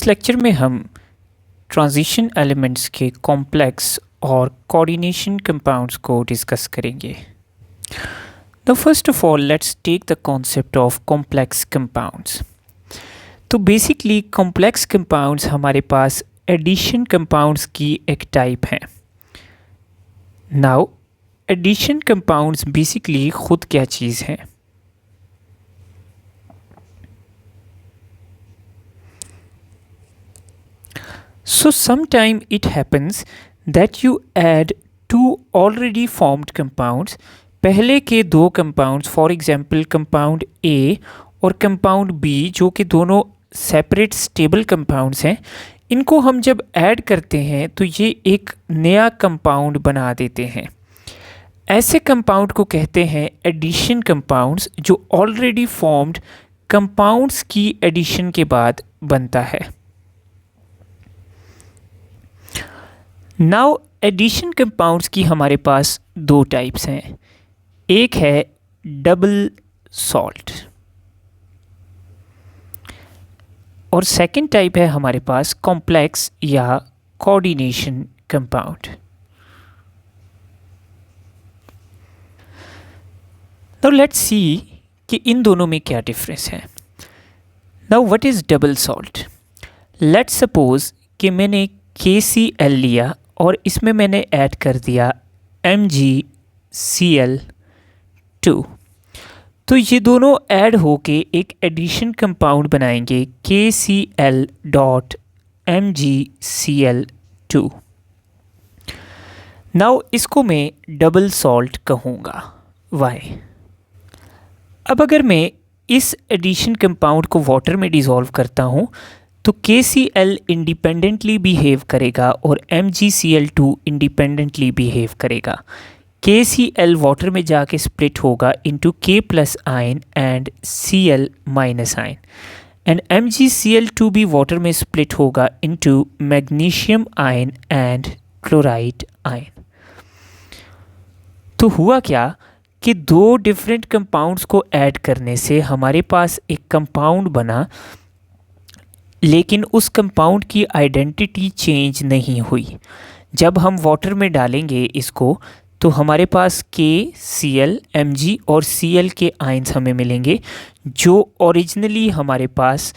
इस लेक्चर में हम ट्रांजिशन एलिमेंट्स के कॉम्प्लेक्स और कोऑर्डिनेशन कंपाउंड्स को डिस्कस करेंगे। Now first of all let's take the concept of complex compounds। तो बेसिकली कॉम्प्लेक्स कंपाउंड्स हमारे पास एडिशन कंपाउंड्स की एक टाइप है। नाउ एडिशन कंपाउंड्स बेसिकली खुद क्या चीज़ है? So sometime it happens that you add two already formed compounds, पहले के दो compounds for example compound A और कंपाउंड B जो कि दोनों सेपरेट स्टेबल कंपाउंड्स हैं, इनको हम जब ऐड करते हैं तो ये एक नया कंपाउंड बना देते हैं। ऐसे कंपाउंड को कहते हैं एडिशन कंपाउंड्स, जो ऑलरेडी फॉर्म्ड कंपाउंड्स की एडिशन के बाद बनता है। नाउ एडिशन कंपाउंड्स की हमारे पास दो टाइप्स हैं। एक है डबल सॉल्ट और सेकंड टाइप है हमारे पास कॉम्प्लेक्स या coordination compound. Now let's see कि इन दोनों में क्या डिफरेंस है। Now what is double salt? Let's suppose कि मैंने KCl लिया और इसमें मैंने ऐड कर दिया MgCl2, तो ये दोनों ऐड होके एक एडिशन कंपाउंड बनाएंगे KCl.MgCl2। नाउ इसको मैं डबल सॉल्ट कहूँगा। वाई? अब अगर मैं इस एडिशन कंपाउंड को वाटर में डिज़ोल्व करता हूँ तो KCl इंडिपेंडेंटली बिहेव करेगा और MgCl2 इंडिपेंडेंटली बिहेव करेगा। KCl वाटर में जाके स्प्लिट होगा into K plus ion and Cl minus ion, and MgCl2 भी वाटर में स्प्लिट होगा into magnesium ion and chloride ion. तो हुआ क्या कि दो डिफरेंट कंपाउंड्स को ऐड करने से हमारे पास एक कंपाउंड बना, लेकिन उस कंपाउंड की आइडेंटिटी चेंज नहीं हुई। जब हम वाटर में डालेंगे इसको तो हमारे पास KCl, Mg और Cl के आयंस हमें मिलेंगे, जो ओरिजिनली हमारे पास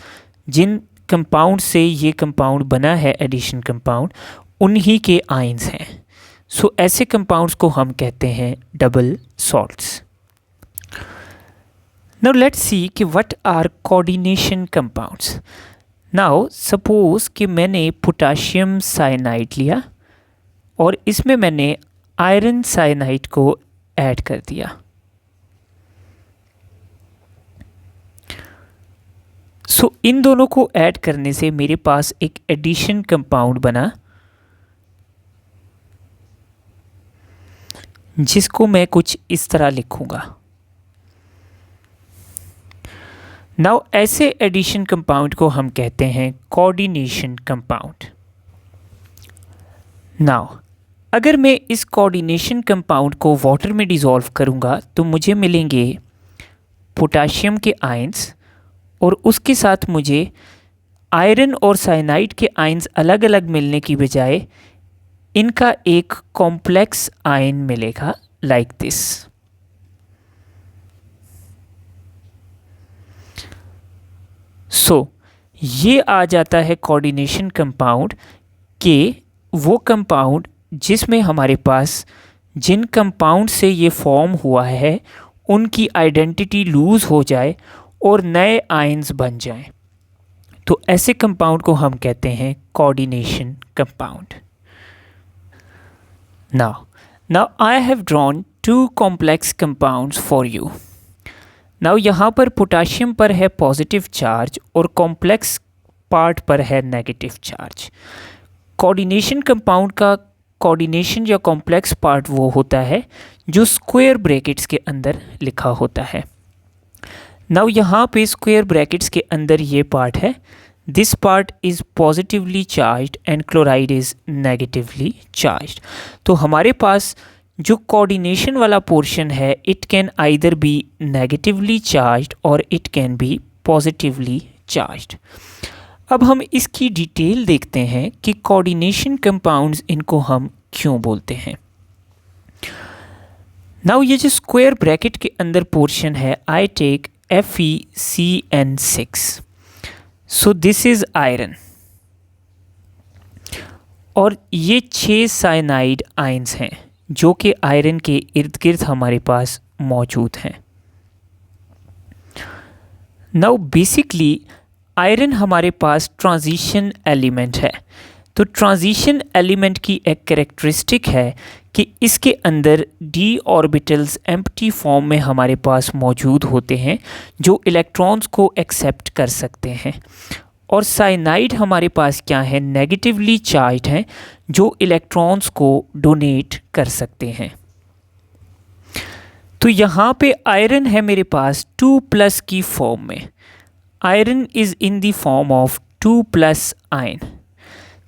जिन कंपाउंड से ये कंपाउंड बना है एडिशन कंपाउंड, उन्हीं के आयंस हैं। सो ऐसे कंपाउंड्स को हम कहते हैं double salts. Now let's see कि what are coordination compounds. Now suppose कि मैंने पोटाशियम साइनाइड लिया और इसमें मैंने आयरन साइनाइड को ऐड कर दिया। सो इन दोनों को ऐड करने से मेरे पास एक एडिशन कंपाउंड बना, जिसको मैं कुछ इस तरह लिखूंगा। नाउ ऐसे एडिशन कंपाउंड को हम कहते हैं कोऑर्डिनेशन कंपाउंड। नाउ अगर मैं इस कोऑर्डिनेशन कंपाउंड को वाटर में डिज़ोल्व करूंगा तो मुझे मिलेंगे पोटाशियम के आयंस, और उसके साथ मुझे आयरन और साइनाइड के आयंस अलग अलग मिलने की बजाय इनका एक कॉम्प्लेक्स आयन मिलेगा लाइक दिस। सो ये आ जाता है कोऑर्डिनेशन कंपाउंड के वो कंपाउंड जिसमें हमारे पास जिन कंपाउंड से ये फॉर्म हुआ है उनकी आइडेंटिटी लूज़ हो जाए और नए आयंस बन जाएं, तो ऐसे कंपाउंड को हम कहते हैं coordination compound. Now I have drawn two complex compounds for you. Now यहाँ पर पोटाशियम पर है पॉजिटिव चार्ज और कॉम्प्लेक्स पार्ट पर है नेगेटिव चार्ज। कोऑर्डिनेशन कंपाउंड का कोऑर्डिनेशन या कॉम्प्लेक्स पार्ट वो होता है जो स्क्वायर ब्रैकेट्स के अंदर लिखा होता है। नाउ यहाँ पे स्क्वायर ब्रैकेट्स के अंदर ये पार्ट है, this part is positively charged and chloride is negatively charged. तो हमारे पास जो कोऑर्डिनेशन वाला पोर्शन है, it can either be negatively charged or it can be positively charged. अब हम इसकी डिटेल देखते हैं कि कोऑर्डिनेशन कंपाउंड्स इनको हम क्यों बोलते हैं। नाउ ये जो स्क्वायर ब्रैकेट के अंदर पोर्शन है, I take FeCN6, so this is iron, और ये 6 साइनाइड आयंस हैं जो कि आयरन के इर्द गिर्द हमारे पास मौजूद हैं। नाउ बेसिकली आयरन हमारे पास ट्रांजिशन एलिमेंट है। तो ट्रांजिशन एलिमेंट की एक कैरेक्टरिस्टिक है कि इसके अंदर d ऑर्बिटल्स एम्प्टी फॉर्म में हमारे पास मौजूद होते हैं जो इलेक्ट्रॉन्स को एक्सेप्ट कर सकते हैं, और साइनाइड हमारे पास क्या है, नेगेटिवली चार्ज्ड हैं जो इलेक्ट्रॉन्स को डोनेट कर सकते हैं। तो यहाँ पे आयरन है मेरे पास 2+ की फॉर्म में। Iron is in the form of 2+ ion.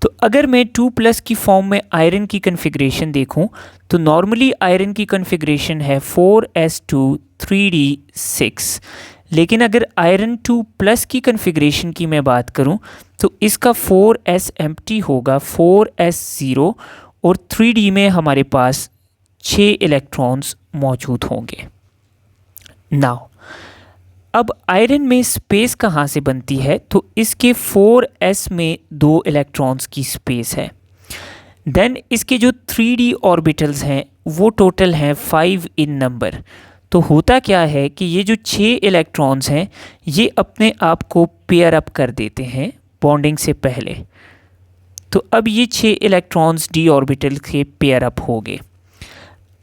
तो अगर मैं 2+ की फॉर्म में आयरन की कन्फिग्रेशन देखूं तो नॉर्मली आयरन की कन्फिग्रेशन है 4s2 3d6, लेकिन अगर आयरन 2+ की कन्फिग्रेशन की मैं बात करूं तो इसका 4s एम्प्टी होगा, 4s0, और 3d में हमारे पास 6 इलेक्ट्रॉन्स मौजूद होंगे। नाउ अब आयरन में स्पेस कहाँ से बनती है, तो इसके 4s में 2 इलेक्ट्रॉन्स की स्पेस है। देन इसके जो 3d ऑर्बिटल्स हैं वो टोटल हैं 5 इन नंबर। तो होता क्या है कि ये जो 6 इलेक्ट्रॉन्स हैं ये अपने आप को पेयर अप कर देते हैं बॉन्डिंग से पहले। तो अब ये 6 इलेक्ट्रॉन्स d ऑर्बिटल के पेयर अप हो गए।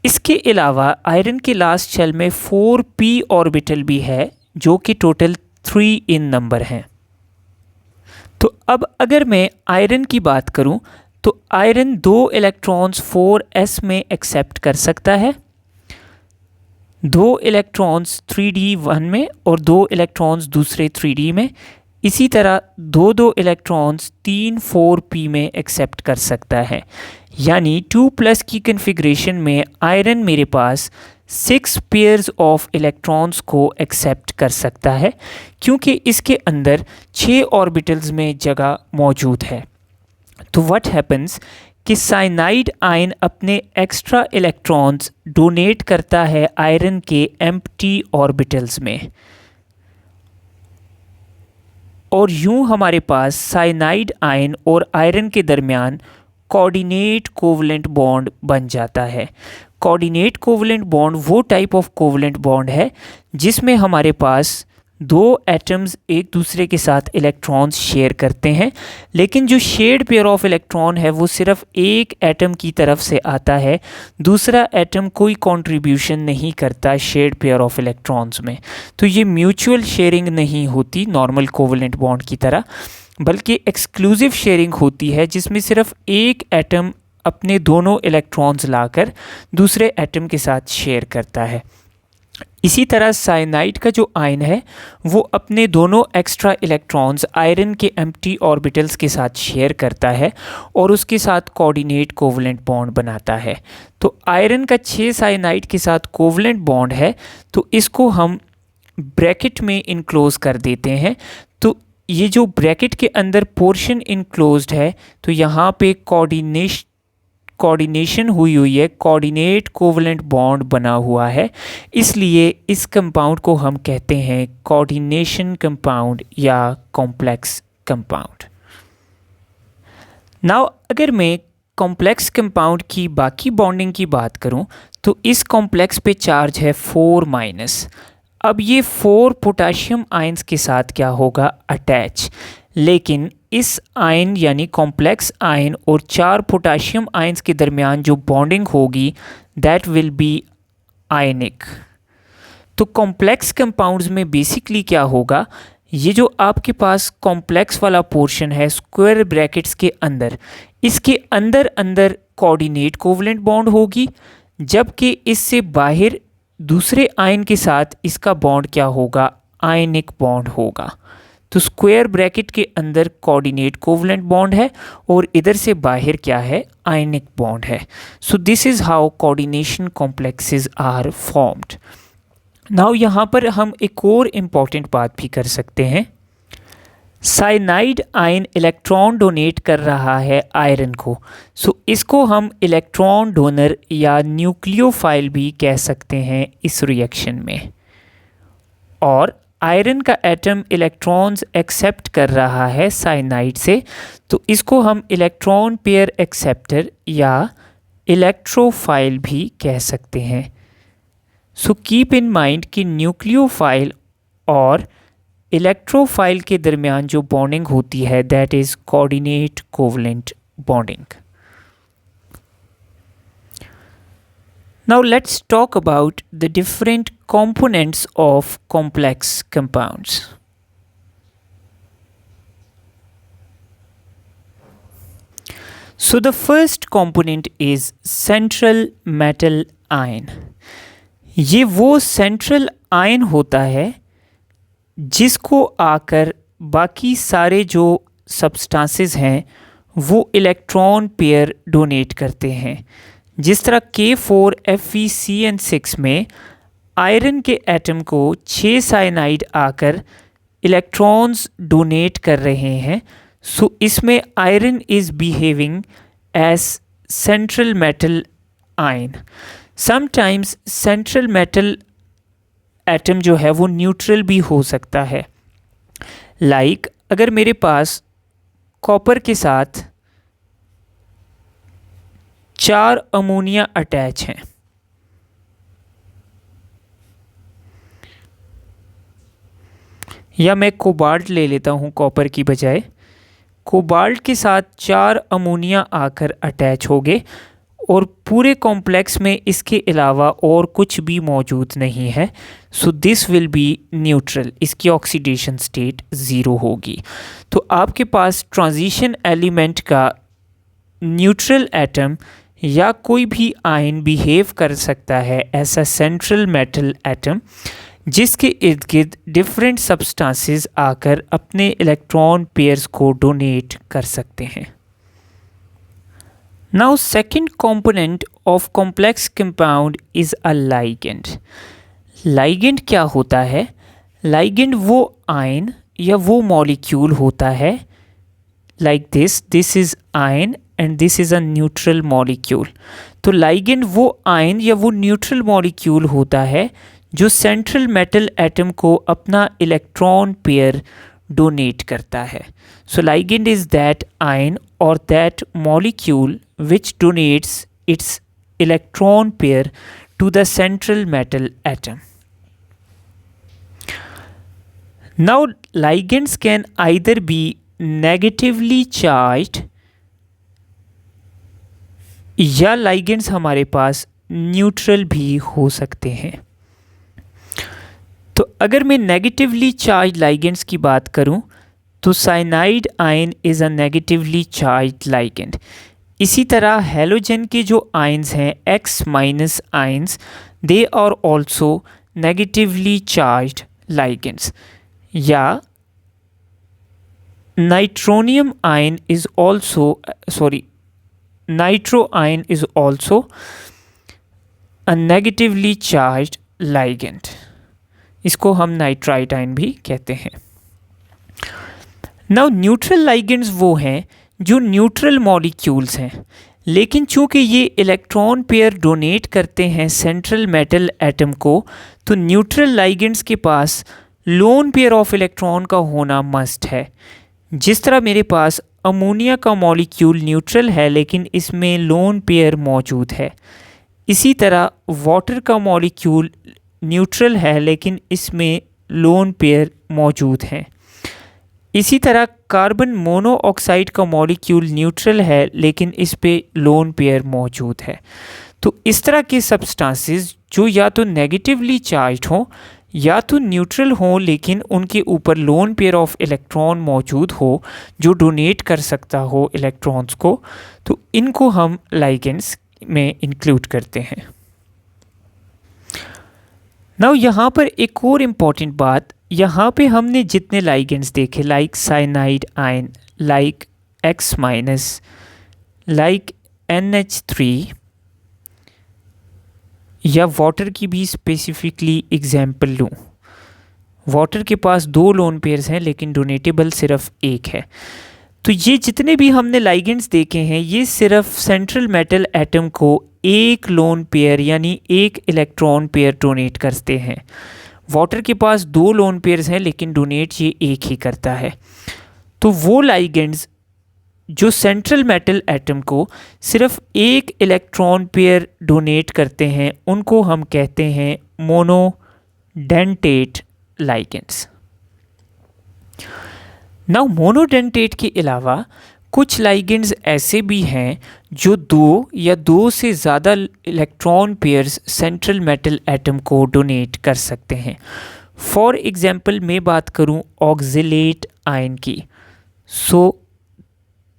इसके अलावा आयरन के लास्ट शेल में 4p ऑर्बिटल भी है जो कि टोटल 3 इन नंबर हैं। तो अब अगर मैं आयरन की बात करूं तो आयरन 2 इलेक्ट्रॉन्स 4s में एक्सेप्ट कर सकता है, 2 इलेक्ट्रॉन्स 3d1 में और 2 इलेक्ट्रॉन्स दूसरे 3d में। इसी तरह 2 इलेक्ट्रॉन्स 3-4p में एक्सेप्ट कर सकता है। यानी 2+ की कन्फिग्रेशन में आयरन मेरे पास 6 पेयर्स ऑफ इलेक्ट्रॉन्स को एक्सेप्ट कर सकता है क्योंकि इसके अंदर 6 ऑर्बिटल्स में जगह मौजूद है। तो व्हाट हैपन्स कि साइनाइड आयन अपने एक्स्ट्रा इलेक्ट्रॉन्स डोनेट करता है आयरन के एम्प्टी ऑर्बिटल्स में, और यूं हमारे पास साइनाइड आयन और आयरन के दरमियान कोऑर्डिनेट कोवलेंट बॉन्ड बन जाता है। कोऑर्डिनेट कोवलेंट बॉन्ड वो टाइप ऑफ कोवलेंट बॉन्ड है जिसमें हमारे पास 2 एटम्स एक दूसरे के साथ इलेक्ट्रॉन्स शेयर करते हैं, लेकिन जो शेयर्ड पेयर ऑफ इलेक्ट्रॉन है वो सिर्फ एक एटम की तरफ से आता है, दूसरा एटम कोई कंट्रीब्यूशन नहीं करता शेयर्ड पेयर ऑफ इलेक्ट्रॉन्स में। तो ये म्यूचुअल शेयरिंग नहीं होती नॉर्मल कोवलेंट बॉन्ड की तरह, बल्कि एक्सक्लूसिव शेयरिंग होती है जिसमें सिर्फ एक एटम अपने दोनों इलेक्ट्रॉन्स लाकर दूसरे एटम के साथ शेयर करता है। इसी तरह साइनाइड का जो आयन है वो अपने दोनों एक्स्ट्रा इलेक्ट्रॉन्स आयरन के एम्प्टी ऑर्बिटल्स के साथ शेयर करता है और उसके साथ कोऑर्डिनेट कोवलेंट बॉन्ड बनाता है। तो आयरन का 6 साइनाइड के साथ कोवलेंट बॉन्ड है, तो इसको हम ब्रैकेट में इनक्लोज कर देते हैं। तो ये जो ब्रैकेट के अंदर पोर्शन इनक्लोज्ड है, तो यहाँ पे कोऑर्डिनेशन हुई है, कोऑर्डिनेट कोवलेंट बॉन्ड बना हुआ है, इसलिए इस कंपाउंड को हम कहते हैं कोऑर्डिनेशन कंपाउंड या कॉम्प्लेक्स कंपाउंड। नाउ अगर मैं कॉम्प्लेक्स कंपाउंड की बाकी बॉन्डिंग की बात करूं तो इस कॉम्प्लेक्स पे चार्ज है 4-। अब ये 4 पोटाशियम आयंस के साथ क्या होगा, अटैच, लेकिन इस आयन यानी कॉम्प्लेक्स आयन और 4 पोटाशियम आयंस के दरमियान जो बॉन्डिंग होगी दैट विल बी आयनिक। तो कॉम्प्लेक्स कंपाउंड्स में बेसिकली क्या होगा, ये जो आपके पास कॉम्प्लेक्स वाला पोर्शन है स्क्वायर ब्रैकेट्स के अंदर, इसके अंदर अंदर कोऑर्डिनेट कोवलेंट बॉन्ड होगी, जबकि इससे बाहर दूसरे आयन के साथ इसका बॉन्ड क्या होगा, आयनिक बॉन्ड होगा। तो स्क्वायर ब्रैकेट के अंदर कोऑर्डिनेट कोवलेंट बॉन्ड है और इधर से बाहर क्या है, आयनिक बॉन्ड है। So this is how coordination complexes are formed. Now यहाँ पर हम एक और इम्पॉर्टेंट बात भी कर सकते हैं। साइनाइड आयन इलेक्ट्रॉन डोनेट कर रहा है आयरन को, सो इसको हम इलेक्ट्रॉन डोनर या न्यूक्लियोफाइल भी कह सकते हैं इस रिएक्शन में। और आयरन का एटम इलेक्ट्रॉन्स एक्सेप्ट कर रहा है साइनाइड से, तो इसको हम इलेक्ट्रॉन पेयर एक्सेप्टर या इलेक्ट्रोफाइल भी कह सकते हैं। सो कीप इन माइंड कि न्यूक्लियोफाइल और इलेक्ट्रोफाइल के दरमियान जो बॉन्डिंग होती है that is coordinate covalent bonding. Now let's talk about the different components of complex compounds. So the first component is central metal ion. ये वो central ion होता है जिसको आकर बाकी सारे जो substances हैं वो इलेक्ट्रॉन पेयर डोनेट करते हैं। जिस तरह K4FeCN6 में आयरन के एटम को 6 साइनाइड आकर इलेक्ट्रॉन्स डोनेट कर रहे हैं, सो इसमें iron is behaving as central metal ion. Sometimes central metal atom जो है वो न्यूट्रल भी हो सकता है। लाइक अगर मेरे पास कॉपर के साथ 4 अमोनिया अटैच हैं, या मैं कोबाल्ट ले लेता हूं कॉपर की बजाय, कोबाल्ट के साथ 4 अमोनिया आकर अटैच हो गए और पूरे कॉम्प्लेक्स में इसके अलावा और कुछ भी मौजूद नहीं है, so this will be neutral, इसकी ऑक्सीडेशन स्टेट ज़ीरो होगी। तो आपके पास ट्रांजिशन एलिमेंट का न्यूट्रल एटम या कोई भी आयन बिहेव कर सकता है ऐसा सेंट्रल मेटल एटम जिसके इर्द गिर्द डिफरेंट सब्सटेंसेस आकर अपने इलेक्ट्रॉन पेयर्स को डोनेट कर सकते हैं। Now second component of complex compound is a ligand. Ligand क्या होता है? लाइगेंड वो आयन या वो मॉलिक्यूल होता है like this is ion and this is a neutral molecule. तो लाइगेंड वो आयन या वो न्यूट्रल मॉलिक्यूल होता है जो सेंट्रल मेटल एटम को अपना इलेक्ट्रॉन पेयर डोनेट करता है। सो लाइगेंड इज़ दैट आयन और that molecule which donates its electron pair to the central metal atom. Now ligands can either be negatively charged या ligands हमारे पास न्यूट्रल भी हो सकते हैं। तो अगर मैं नेगेटिवली चार्ज लाइगेंड्स की बात करूं तो cyanide ion is a negatively charge ligand. इसी तरह हेलोजन के जो आयंस हैं X minus ions they are also negatively charged ligands. या nitronium ion is also nitro ion is also a negatively charged ligand. इसको हम नाइट्राइट आयन भी कहते हैं। नाउ न्यूट्रल लाइगेंड्स वो हैं जो न्यूट्रल मॉलिक्यूल्स हैं, लेकिन चूंकि ये इलेक्ट्रॉन पेयर डोनेट करते हैं सेंट्रल मेटल एटम को, तो न्यूट्रल लाइगेंड्स के पास लोन पेयर ऑफ इलेक्ट्रॉन का होना मस्ट है। जिस तरह मेरे पास अमोनिया का मॉलिक्यूल न्यूट्रल है लेकिन इसमें लोन पेयर मौजूद है, इसी तरह वाटर का मॉलिक्यूल न्यूट्रल है लेकिन इसमें लोन पेयर मौजूद हैं। इसी तरह कार्बन मोनोऑक्साइड का मॉलिक्यूल न्यूट्रल है लेकिन इस पे लोन पेयर मौजूद है। तो इस तरह के सब्सटेंसेस जो या तो नेगेटिवली चार्ज्ड हों या तो न्यूट्रल हों लेकिन उनके ऊपर लोन पेयर ऑफ इलेक्ट्रॉन मौजूद हो जो डोनेट कर सकता हो इलेक्ट्रॉन्स को, तो इनको हम लाइगेंड्स में इंक्लूड करते हैं। नाउ यहाँ पर एक और इम्पॉर्टेंट बात, यहाँ पे हमने जितने लाइगेंड्स देखे like cyanide ion, like X minus, like NH3 या वाटर की भी स्पेसिफिकली एग्जाम्पल लूँ, वाटर के पास 2 लोन पेयर्स हैं लेकिन डोनेटेबल सिर्फ एक है। तो ये जितने भी हमने लाइगेंड्स देखे हैं ये सिर्फ सेंट्रल मेटल एटम को एक लोन पेयर यानी एक इलेक्ट्रॉन पेयर डोनेट करते हैं। वाटर के पास 2 लोन पेयर्स हैं लेकिन डोनेट ये एक ही करता है। तो वो लाइगेंड्स जो सेंट्रल मेटल एटम को सिर्फ एक इलेक्ट्रॉन पेयर डोनेट करते हैं उनको हम कहते हैं मोनोडेंटेट लाइगेंड्स। नाउ मोनोडेंटेट के अलावा कुछ लाइगेंड्स ऐसे भी हैं जो 2 या 2 से ज़्यादा electron pairs central metal atom को डोनेट कर सकते हैं। फॉर एग्जांपल मैं बात करूं ऑक्जिलेट आयन की। So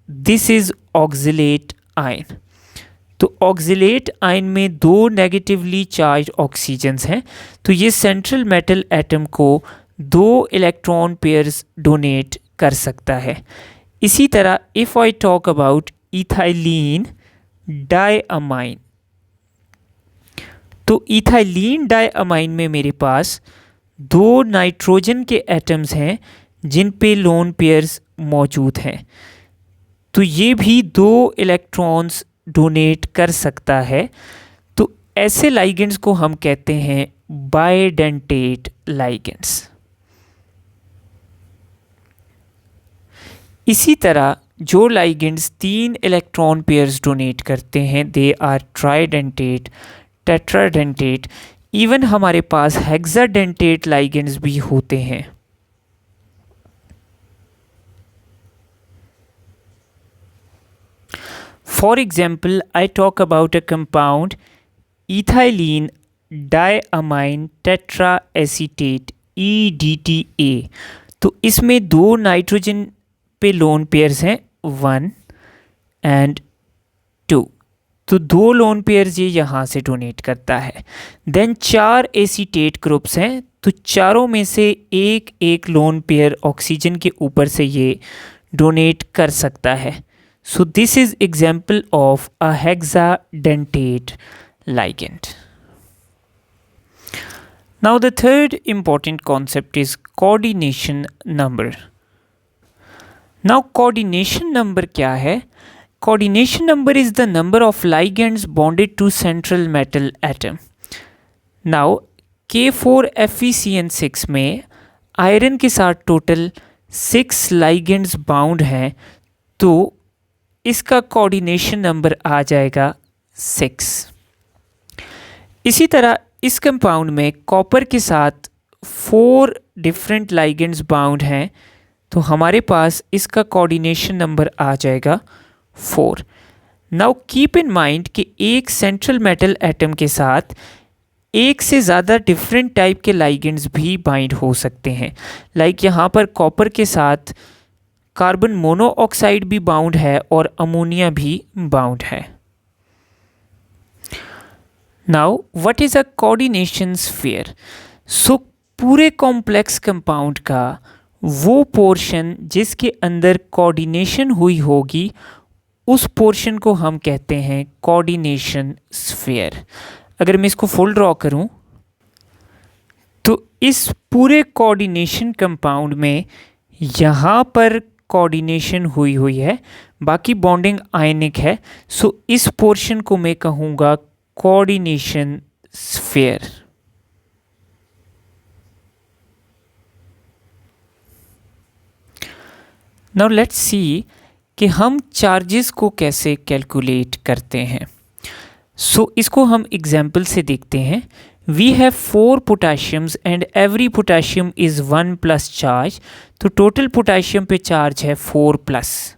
this is oxalate ion. तो ऑक्जिलेट आयन में 2 नेगेटिवली चार्ज ऑक्सीजन्स हैं, तो ये सेंट्रल मेटल एटम को 2 इलेक्ट्रॉन पेयर्स डोनेट कर सकता है। इसी तरह if I talk about ethylene diamine, तो इथाइलिन डायअमाइन में मेरे पास 2 नाइट्रोजन के एटम्स हैं जिन पे लोन पेयर्स मौजूद हैं, तो ये भी 2 इलेक्ट्रॉन्स डोनेट कर सकता है। तो ऐसे लाइगेंड्स को हम कहते हैं बाइडेंटेट लाइगेंड्स। इसी तरह जो लाइगेंड्स 3 इलेक्ट्रॉन पेयर्स डोनेट करते हैं they are tridentate, tetradentate, even हमारे पास हेक्साडेंटेट लाइगेंड्स भी होते हैं। For example I talk about a compound ethylene diamine tetra acetate EDTA। तो इसमें 2 नाइट्रोजन पे लोन पेयर्स हैं 1 एंड 2, तो 2 लोन पेयर्स ये यहाँ से डोनेट करता है। देन 4 एसीटेट ग्रुप्स हैं, तो चारों में से एक एक लोन पेयर ऑक्सीजन के ऊपर से ये डोनेट कर सकता है। So this is example of a hexadentate ligand. Now the third important concept is coordination number. Now coordination number क्या है? Coordination number is the number of ligands bonded to central metal atom. Now K4FeCN6 में iron के साथ total 6 ligands bound हैं, तो इसका coordination number आ जाएगा 6। इसी तरह इस कंपाउंड में कॉपर के साथ 4 डिफरेंट लाइगेंड्स बाउंड हैं, तो हमारे पास इसका कोऑर्डिनेशन नंबर आ जाएगा 4। नाउ कीप इन माइंड कि एक सेंट्रल मेटल एटम के साथ एक से ज़्यादा डिफरेंट टाइप के लाइगेंड्स भी बाइंड हो सकते हैं। लाइक यहाँ पर कॉपर के साथ कार्बन मोनोऑक्साइड भी बाउंड है और अमोनिया भी बाउंड है। Now what is a coordination sphere? So पूरे कॉम्प्लेक्स कंपाउंड का वो पोर्शन जिसके अंदर कोऑर्डिनेशन हुई होगी उस पोर्शन को हम कहते हैं कोऑर्डिनेशन स्फीयर। अगर मैं इसको फुल ड्रॉ करूं तो इस पूरे कोऑर्डिनेशन कंपाउंड में यहाँ पर कोऑर्डिनेशन हुई है, बाकी बॉन्डिंग आयनिक है, सो इस पोर्शन को मैं कहूँगा coordination sphere. Now let's see कि हम चार्जेस को कैसे कैलकुलेट करते हैं। सो इसको हम एग्जाम्पल से देखते हैं। We have 4 potassiums and every potassium is 1 plus charge, तो टोटल पोटाशियम पे चार्ज है 4 प्लस।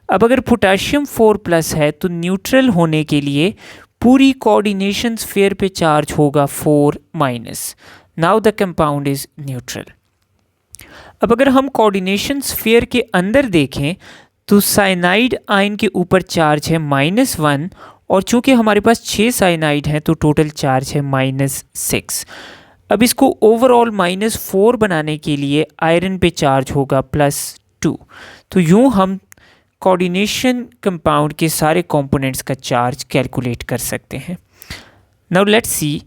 अब अगर पोटाशियम 4 प्लस है तो न्यूट्रल होने के लिए पूरी कोऑर्डिनेशन स्फीयर पे चार्ज होगा 4 minus. Now the compound is neutral. अब अगर हम कोऑर्डिनेशन स्फीयर के अंदर देखें तो साइनाइड आयन के ऊपर चार्ज है -1, और चूंकि हमारे पास 6 साइनाइड हैं तो टोटल चार्ज है -6। अब इसको ओवरऑल -4 बनाने के लिए आयरन पे चार्ज होगा +2। तो यूं हम कोऑर्डिनेशन कंपाउंड के सारे कंपोनेंट्स का चार्ज कैलकुलेट कर सकते हैं। नाउ लेट्स सी,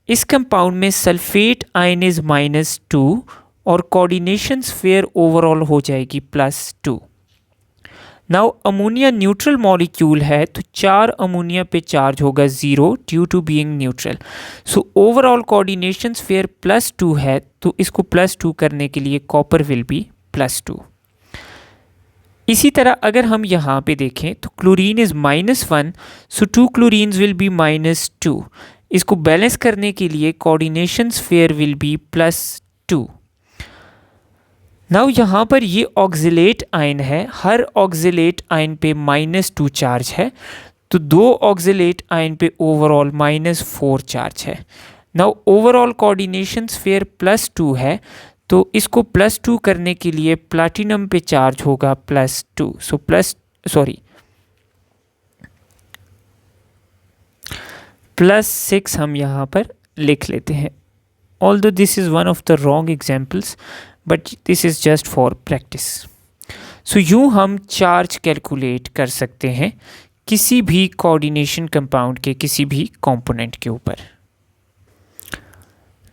इस कंपाउंड में सल्फेट आयन इज -2 और कोऑर्डिनेशन स्फीयर ओवरऑल हो जाएगी +2। नाउ अमोनिया न्यूट्रल मॉलिक्यूल है तो 4 अमोनिया पे चार्ज होगा 0 due to being neutral. So overall coordination sphere +2 है, तो इसको +2 करने के लिए कॉपर विल बी +2। इसी तरह अगर हम यहाँ पे देखें तो chlorine is -1, so 2 chlorines will be -2। इसको बैलेंस करने के लिए coordination sphere will be +2। Now यहाँ पर ये ऑक्जिलेट आयन है, हर ऑक्जिलेट आयन पे -2 चार्ज है, तो 2 ऑक्जिलेट आयन पे ओवरऑल -4 चार्ज है। नाउ ओवरऑल कोऑर्डिनेशन स्फीयर +2 है, तो इसको +2 करने के लिए प्लैटिनम पे चार्ज होगा +2, सो +6 हम यहाँ पर लिख लेते हैं। Although this is one of the wrong examples, but this is just for practice. So यूँ हम चार्ज कैलकुलेट कर सकते हैं किसी भी कोऑर्डिनेशन कंपाउंड के किसी भी कंपोनेंट के ऊपर।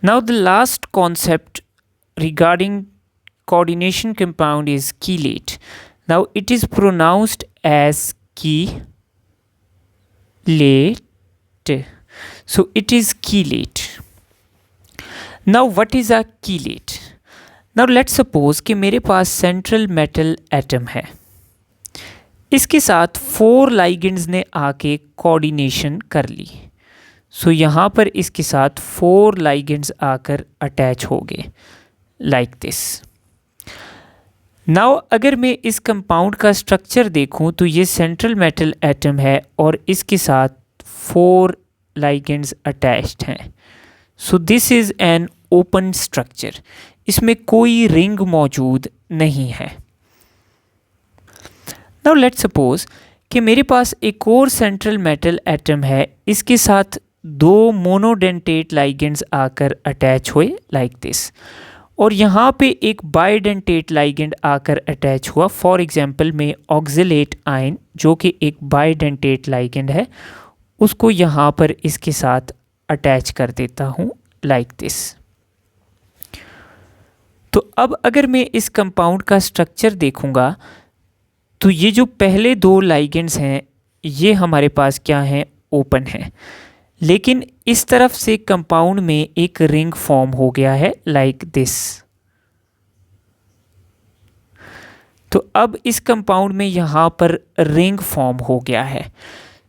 Now the last concept regarding coordination compound is chelate. Now it is pronounced as chelate. So it is chelate. Now what is a chelate? Now let's suppose कि मेरे पास सेंट्रल मेटल एटम है, इसके साथ 4 ligands ने आके coordination कर ली। सो यहाँ पर इसके साथ 4 लाइगेंड्स आकर अटैच हो गए लाइक दिस। नाउ अगर मैं इस कंपाउंड का स्ट्रक्चर देखूं तो ये सेंट्रल मेटल एटम है और इसके साथ 4 लाइगेंड्स अटैच्ड हैं। So this is an open structure, इसमें कोई रिंग मौजूद नहीं है। नाउ लेट्स सपोज कि मेरे पास एक और सेंट्रल मेटल एटम है, इसके साथ 2 मोनोडेंटेट लाइगेंड्स आकर अटैच हुए लाइक दिस, और यहाँ पे एक बाइडेंटेट लाइगेंड आकर अटैच हुआ। फॉर एग्जांपल मैं ऑक्जिलेट आयन जो कि एक बाइडेंटेट लाइगेंड है उसको यहाँ पर इसके साथ अटैच कर देता हूँ लाइक दिस। तो अब अगर मैं इस कंपाउंड का स्ट्रक्चर देखूँगा तो ये जो पहले 2 लाइगेंड्स हैं ये हमारे पास क्या हैं, ओपन है, लेकिन इस तरफ से कंपाउंड में एक रिंग फॉर्म हो गया है लाइक दिस। तो अब इस कंपाउंड में यहाँ पर रिंग फॉर्म हो गया है।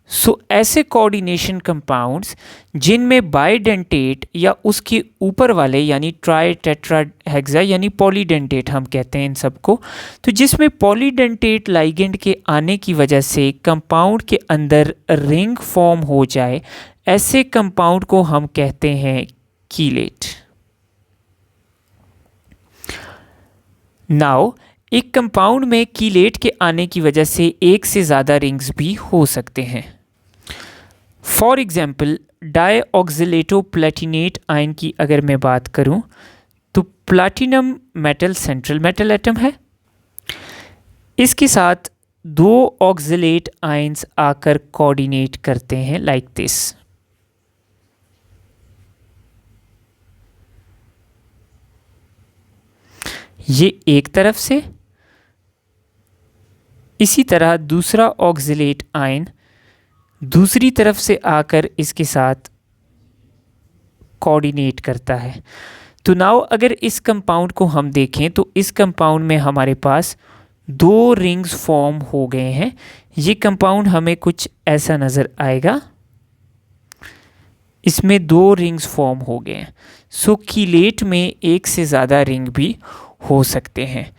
सो ऐसे कोऑर्डिनेशन कंपाउंड्स जिनमें बाइडेंटेट या उसके ऊपर वाले यानी ट्राई टेट्राहेक्सा यानी पॉलीडेंटेट हम कहते हैं इन सबको, तो जिसमें पॉलीडेंटेट लाइगेंड के आने की वजह से कंपाउंड के अंदर रिंग फॉर्म हो जाए, ऐसे कंपाउंड को हम कहते हैं कीलेट। नाउ एक कंपाउंड में कीलेट के आने की वजह से एक से ज़्यादा रिंग्स भी हो सकते हैं। फॉर एग्जाम्पल डाईऑक्सिलेटो प्लैटिनेट आयन की अगर मैं बात करूं तो platinum metal central metal atom है, इसके साथ 2 ऑक्सिलेट आयंस आकर कोऑर्डिनेट करते हैं लाइक दिस। ये एक तरफ से, इसी तरह दूसरा ऑक्सिलेट आयन दूसरी तरफ से आकर इसके साथ कोऑर्डिनेट करता है। तो नाउ अगर इस कंपाउंड को हम देखें तो इस कंपाउंड में हमारे पास 2 रिंग्स फॉर्म हो गए हैं। ये कंपाउंड हमें कुछ ऐसा नज़र आएगा, इसमें 2 रिंग्स फॉर्म हो गए हैं। सो कीलेट में एक से ज़्यादा रिंग भी हो सकते हैं।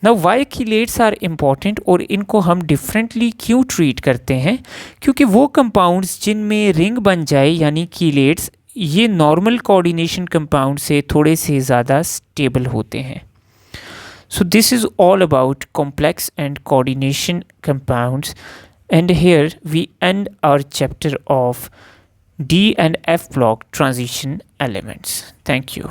नाउ वाई कीलेट्स आर इम्पॉर्टेंट और इनको हम डिफरेंटली क्यों ट्रीट करते हैं, क्योंकि वो कंपाउंड्स जिनमें रिंग बन जाए यानी कीलेट्स, ये नॉर्मल कोऑर्डिनेशन कंपाउंड से थोड़े से ज़्यादा स्टेबल होते हैं। So this is all about complex and coordination compounds, and here we end our chapter of D and F block transition elements. Thank you.